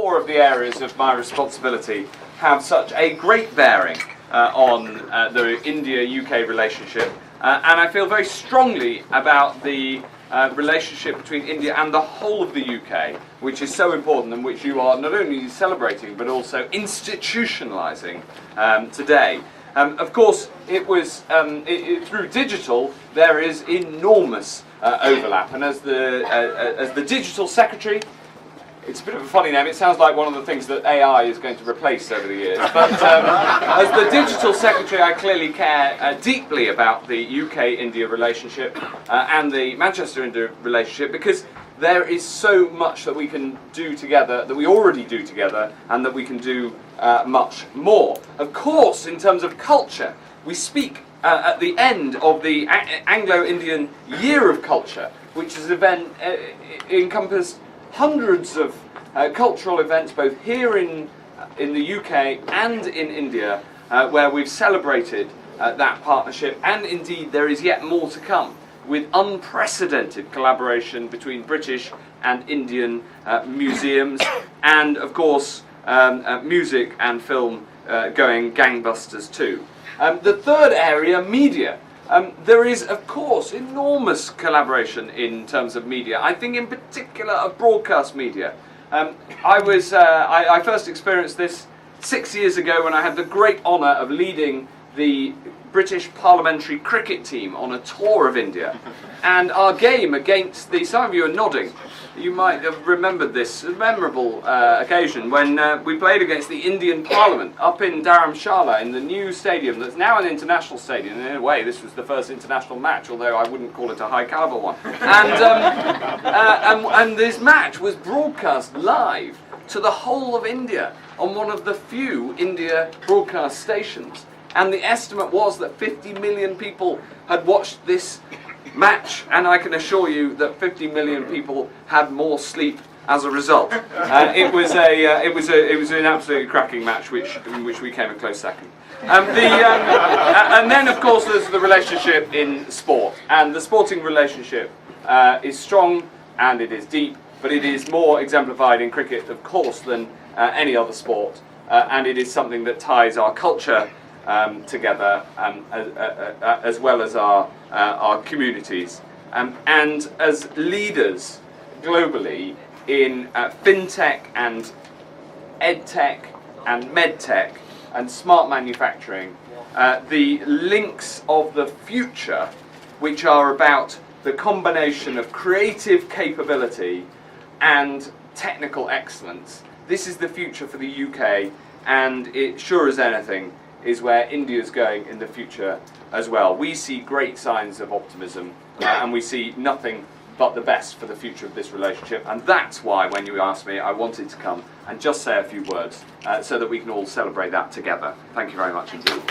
four of the areas of my responsibility have such a great bearing on the India-UK relationship, and I feel very strongly about the relationship between India and the whole of the UK, which is so important and which you are not only celebrating but also institutionalising today. Of course, it was through digital there is enormous overlap, and as the digital secretary, it's a bit of a funny name. It sounds like one of the things that AI is going to replace over the years. But as the digital secretary, I clearly care deeply about the UK-India relationship and the Manchester-India relationship, because there is so much that we can do together, that we already do together, and that we can do much more. Of course, in terms of culture, we speak at the end of the Anglo-Indian Year of Culture, which is an event encompassed hundreds of cultural events, both here in the UK and in India, where we've celebrated that partnership, and indeed there is yet more to come, with unprecedented collaboration between British and Indian museums, and of course music and film going gangbusters too. The third area, media. There is, of course, enormous collaboration in terms of media. I think in particular of broadcast media. I first experienced this 6 years ago when I had the great honour of leading the British parliamentary cricket team on a tour of India. And our game against some of you are nodding, you might have remembered this memorable occasion when we played against the Indian Parliament up in Dharamshala in the new stadium that's now an international stadium. In a way, this was the first international match, although I wouldn't call it a high caliber one. And this match was broadcast live to the whole of India on one of the few India broadcast stations. And the estimate was that 50 million people had watched this match, and I can assure you that 50 million people had more sleep as a result. It was an absolutely cracking match, in which we came a close second. And then, of course, there's the relationship in sport, and the sporting relationship is strong and it is deep, but it is more exemplified in cricket, of course, than any other sport, and it is something that ties our culture together, as well as our communities, and as leaders globally in fintech and edtech and medtech and smart manufacturing, the links of the future, which are about the combination of creative capability and technical excellence. This is the future for the UK, and it sure as anything is where India's going in the future as well. We see great signs of optimism, and we see nothing but the best for the future of this relationship, and that's why when you asked me I wanted to come and just say a few words so that we can all celebrate that together. Thank you very much indeed.